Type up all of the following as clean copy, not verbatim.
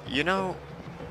You know,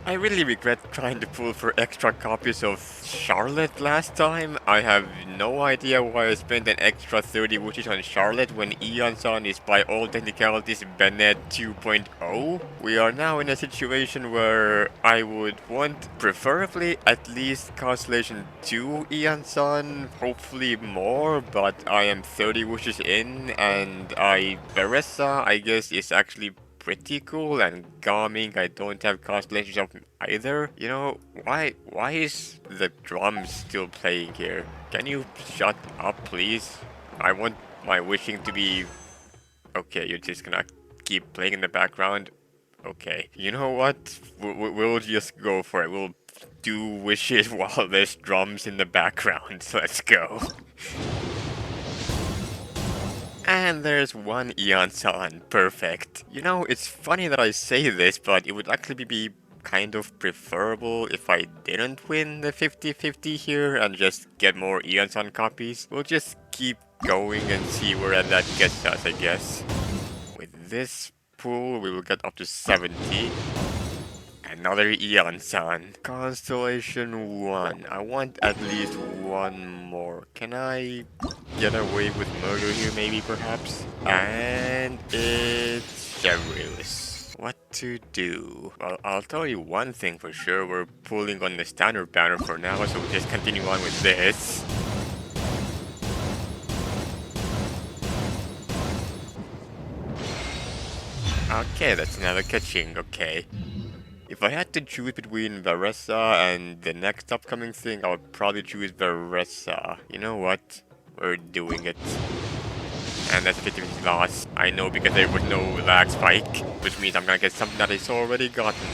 I really regret trying to pull for extra copies of Charlotte last time. I have no idea why I spent an extra 30 wishes on Charlotte when Iansan is by all technicalities Bennett 2.0. We are now in a situation where I would want preferably at least Constellation 2 Iansan, hopefully more, but I am 30 wishes in and Varesa I guess is actually pretty cool, and Garming I don't have constellations of either. You know, why is the drum still playing here? Can you shut up, please? I want my wishing to be... Okay, you're just gonna keep playing in the background? Okay. You know what? We'll just go for it. We'll do wishes while there's drums in the background. Let's go. And there's one Iansan. Perfect. You know, it's funny that I say this, but it would actually be kind of preferable if I didn't win the 50-50 here and just get more Iansan copies. We'll just keep going and see where that gets us, I guess. With this pool, we will get up to 70. Another Iansan. Constellation 1. I want at least one more. Can I get away with murder here, maybe, perhaps? And it's Jerus. What to do? Well, I'll tell you one thing for sure. We're pulling on the standard banner for now, so we'll just continue on with this. Okay, that's another catching, okay. If I had to choose between Varesa and the next upcoming thing, I would probably choose Varesa. You know what? We're doing it. And that's a 50-50 loss. I know because there was no lag spike, which means I'm gonna get something that is already gotten.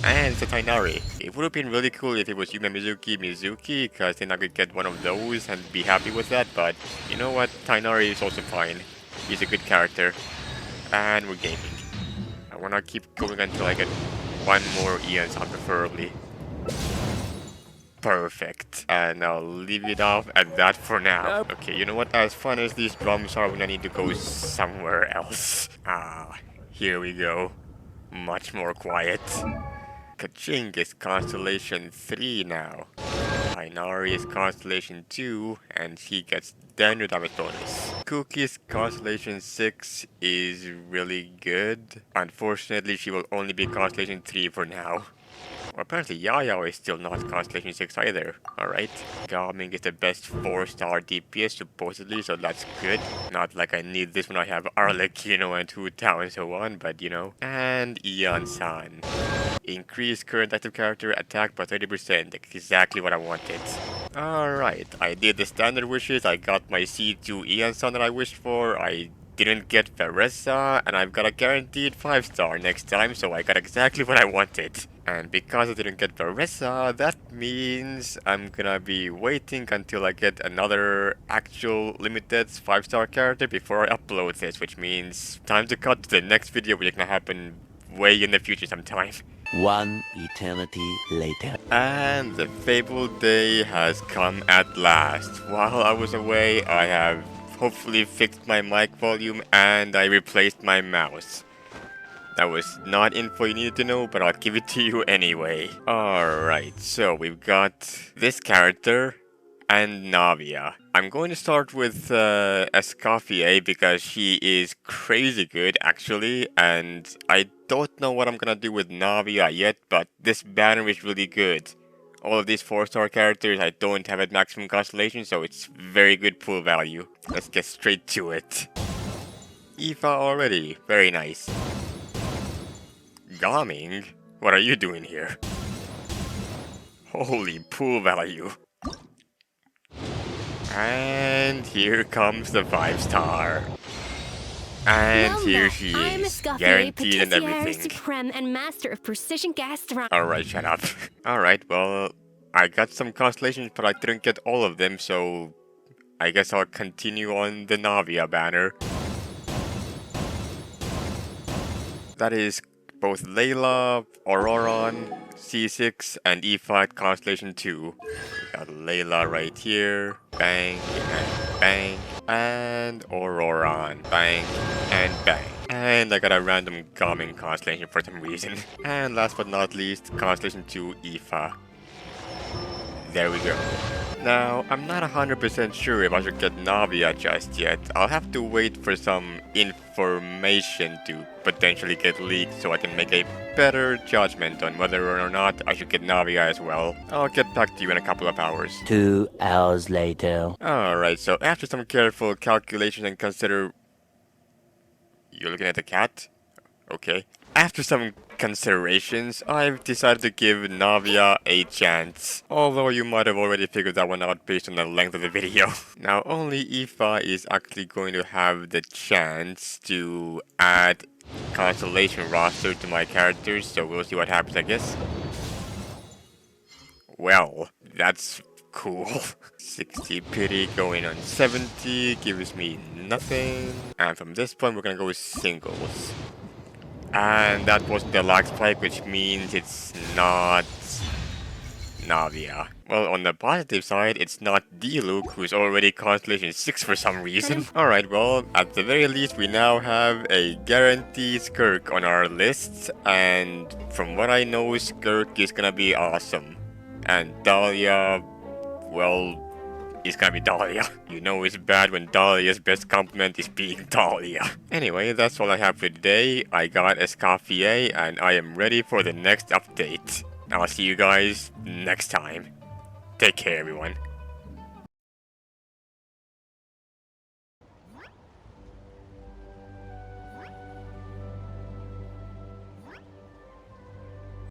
And it's a Tainari. It would have been really cool if it was Yume Mizuki, because then I could get one of those and be happy with that, but you know what? Tainari is also fine. He's a good character. And we're gaming. I wanna keep going until I get one more Iansan preferably. Perfect. And I'll leave it off at that for now. Okay, you know what? As fun as these drums are, when I need to go somewhere else. Here we go. Much more quiet. Kaching is Constellation 3 now. Ainari is Constellation 2, and he gets Daniel Damage bonus. Cookie's Constellation 6 is really good. Unfortunately, she will only be Constellation 3 for now. Well, apparently Yaya is still not Constellation 6 either. Alright. Garming is the best 4-star DPS supposedly, so that's good. Not like I need this when I have Arlecchino and Hu Tao and so on, but you know. And Ian-san. Increase current active character attack by 30%. Exactly what I wanted. Alright, I did the standard wishes. I got my C2 Ian-san that I wished for. I didn't get Varesa, and I've got a guaranteed 5-star next time, so I got exactly what I wanted. And because I didn't get Varesa, that means I'm gonna be waiting until I get another actual limited 5-star character before I upload this, which means time to cut to the next video, which is gonna happen way in the future sometime. One eternity later. And the fabled day has come at last. While I was away, I have hopefully fixed my mic volume and I replaced my mouse. That was not info you needed to know, but I'll give it to you anyway. Alright, so we've got this character and Navia. I'm going to start with Escoffier because she is crazy good actually, and I don't know what I'm gonna do with Navia yet, but this banner is really good. All of these 4-star characters I don't have at maximum constellation, so it's very good pool value. Let's get straight to it. Aoife already, very nice. Gaming? What are you doing here? Holy pool value. And here comes the 5-star. And here she is, guaranteed and everything. Supreme and master of precision gas throw. Alright, shut up. Alright, well, I got some constellations, but I didn't get all of them, so I guess I'll continue on the Navia banner. That is both Layla, Auroron, C6, and E5 Constellation 2. We got Layla right here, bang, and bang, and Auroron, bang, and bang. And I got a random Garmin constellation for some reason. And last but not least, constellation 2 Aoife. There we go. Now, I'm not 100% sure if I should get Navia just yet. I'll have to wait for some information to potentially get leaked so I can make a better judgment on whether or not I should get Navia as well. I'll get back to you in a couple of hours. 2 hours later. Alright, so after some careful calculation and consider... You're looking at the cat? Okay. After some considerations, I've decided to give Navia a chance. Although you might have already figured that one out based on the length of the video. Now, only Aoife is actually going to have the chance to add constellation roster to my characters, so we'll see what happens, I guess. Well, that's cool. 60 pity going on 70 gives me nothing. And from this point, we're gonna go with singles. And that wasn't the lag spike, which means it's not Navia. Well, on the positive side, it's not D-Luke, who's already Constellation 6 for some reason. Alright, well, at the very least, we now have a guaranteed Skirk on our lists, and from what I know, Skirk is gonna be awesome. And Dahlia, well, it's gonna be Dahlia. You know it's bad when Dahlia's best compliment is being Dahlia. Anyway, that's all I have for today. I got Escoffier and I am ready for the next update. I'll see you guys next time. Take care, everyone.